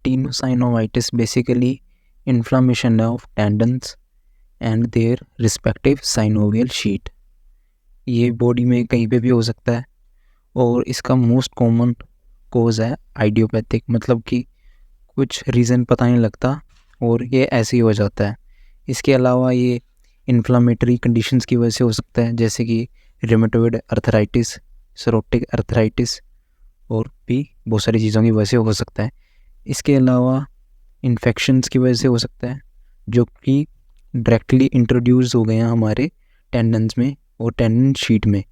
Tenosynovitis basically inflammation of tendons and their respective synovial sheath. ये body में कहीं पे भी हो सकता है और इसका मोस्ट कॉमन कोज है आइडियोपैथिक, मतलब कि कुछ रीज़न पता नहीं लगता और ये ऐसे ही हो जाता है। इसके अलावा ये इन्फ्लामेटरी कंडीशंस की वजह से हो सकता है, जैसे कि रिमेटॉइड अर्थराइटिस, सोरोटिक अर्थराइटिस और भी बहुत सारी चीज़ों की वजह से हो सकता है। इसके अलावा इन्फेक्शंस की वजह से हो सकता है जो कि डायरेक्टली इंट्रोड्यूस हो गए हैं हमारे टेंडन्स में और टेंडन शीट में,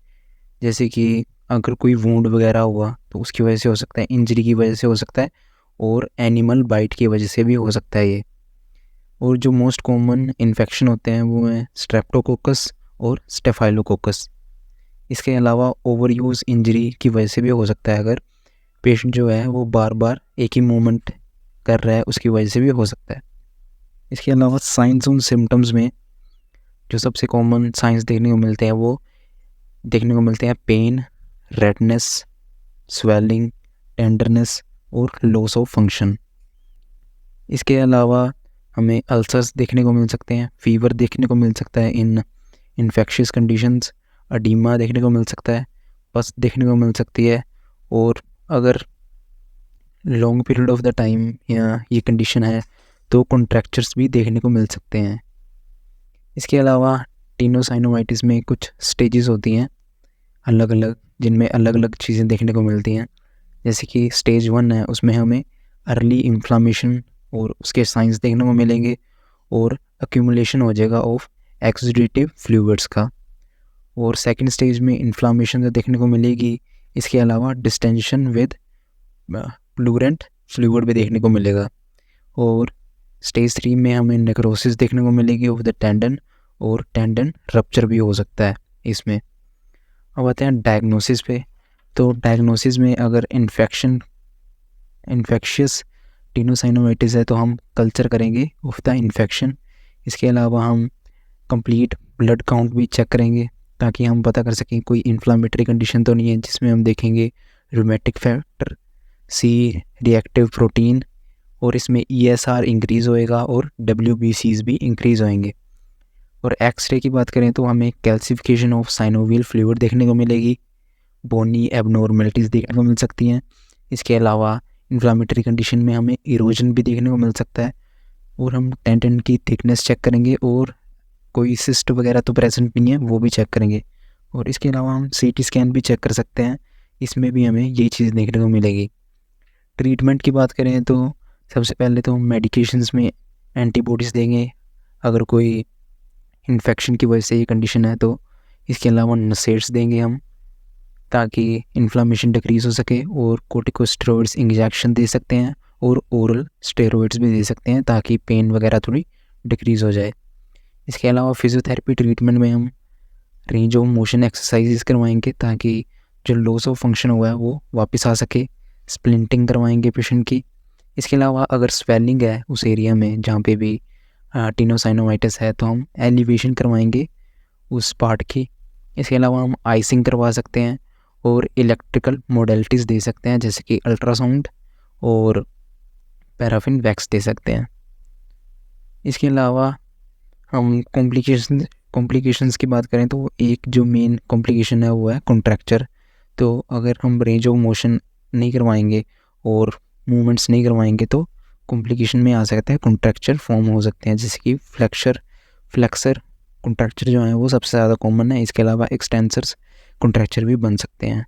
जैसे कि अगर कोई वुंड वगैरह हुआ तो उसकी वजह से हो सकता है, इंजरी की वजह से हो सकता है और एनिमल बाइट की वजह से भी हो सकता है ये। और जो मोस्ट कॉमन इन्फेक्शन होते हैं वो हैं स्ट्रेप्टोकोकस और स्टेफाइलोकोकस। इसके अलावा ओवर यूज़ इंजरी की वजह से भी हो सकता है, अगर पेशेंट जो है वो बार बार एक ही मूवमेंट कर रहा है उसकी वजह से भी हो सकता है। इसके अलावा साइंस और सिम्टम्स में जो सबसे कॉमन साइंस देखने को मिलते हैं वो देखने को मिलते हैं पेन, रेडनेस, स्वेलिंग, टेंडरनेस और लॉस ऑफ फंक्शन। इसके अलावा हमें अल्सर्स देखने को मिल सकते हैं, फीवर देखने को मिल सकता है इन इन्फेक्शियस कंडीशंस, अडीमा देखने को मिल सकता है, पस देखने को मिल सकती है और अगर long period of the time या ये कंडीशन है तो कॉन्ट्रैक्चर्स भी देखने को मिल सकते हैं। इसके अलावा टेनोसाइनोवाइटिस में कुछ स्टेजेस होती हैं अलग अलग, जिनमें अलग अलग चीज़ें देखने को मिलती हैं। जैसे कि स्टेज 1 है, उसमें हमें अर्ली इन्फ्लामेशन और उसके साइंस देखने को मिलेंगे और अक्यूमुलेशन हो जाएगा ऑफ एक्सुडेटिव फ्लूइड्स का। और सेकंड स्टेज में इन्फ्लामेशन देखने को मिलेगी। इसके अलावा डिस्टेंशन विद प्लूरेंट फ्लूइड भी देखने को मिलेगा। और स्टेज 3 में हमें नेक्रोसिस देखने को मिलेगी ऑफ द टेंडन और टेंडन रप्चर भी हो सकता है इसमें। अब आते हैं डायग्नोसिस पे। तो डायग्नोसिस में अगर इन्फेक्शियस टेनोसाइनोवाइटिस है तो हम कल्चर करेंगे ऑफ द इन्फेक्शन। इसके अलावा हम कंप्लीट ब्लड काउंट भी चेक करेंगे ताकि हम पता कर सकें कोई इन्फ्लामेटरी कंडीशन तो नहीं है, जिसमें हम देखेंगे rheumatic factor, C reactive protein और इसमें ESR इंक्रीज़ होएगा और WBCs भी इंक्रीज़ होएंगे। और एक्सरे की बात करें तो हमें कैल्सिफिकेशन ऑफ साइनोवियल फ्लूइड देखने को मिलेगी, बोनी एबनॉर्मलिटीज़ देखने को मिल सकती हैं। इसके अलावा इन्फ्लामेटरी कंडीशन में हमें इरोजन भी देखने को मिल सकता है और हम टेंडन की थिकनेस चेक करेंगे और कोई सिस्ट वगैरह तो प्रेजेंट नहीं है वो भी चेक करेंगे। और इसके अलावा हम CT स्कैन भी चेक कर सकते हैं, इसमें भी हमें यही चीज़ देखने को मिलेगी। ट्रीटमेंट की बात करें तो सबसे पहले तो हम मेडिकेशंस में एंटीबॉडीज़ देंगे अगर कोई इन्फेक्शन की वजह से ये कंडीशन है तो। इसके अलावा नसेट्स देंगे हम ताकि इन्फ्लामेशन डिक्रीज़ हो सके, और कोर्टिकोस्टेरॉइड्स इंजेक्शन दे सकते हैं और ओरल स्टेरॉइड्स भी दे सकते हैं ताकि पेन वगैरह थोड़ी डिक्रीज़ हो जाए। इसके अलावा फिजियोथेरेपी ट्रीटमेंट में हम रेंज ऑफ मोशन एक्सरसाइजेस करवाएंगे ताकि जो लॉस ऑफ फंक्शन हुआ है वो वापस आ सके। स्प्लिंटिंग करवाएंगे पेशेंट की। इसके अलावा अगर स्वेलिंग है उस एरिया में जहाँ पे भी टेनोसाइनोवाइटिस है तो हम एलिवेशन करवाएंगे उस पार्ट की। इसके अलावा हम आइसिंग करवा सकते हैं और इलेक्ट्रिकल मोडेलिटीज़ दे सकते हैं, जैसे कि अल्ट्रासाउंड और पैराफिन वैक्स दे सकते हैं। इसके अलावा हम कॉम्प्लिकेशंस की बात करें तो एक जो मेन कॉम्प्लिकेशन है वो है कॉन्ट्रैक्चर। तो अगर हम रेंज ऑफ मोशन नहीं करवाएंगे और मूवमेंट्स नहीं करवाएंगे तो कॉम्प्लिकेशन में आ सकता है, कॉन्ट्रैक्चर फॉर्म हो सकते हैं, जैसे कि फ्लेक्सर कॉन्ट्रैक्चर जो है वो सबसे ज़्यादा कॉमन है। इसके अलावा एक्सटेंसर्स कॉन्ट्रैक्चर भी बन सकते हैं।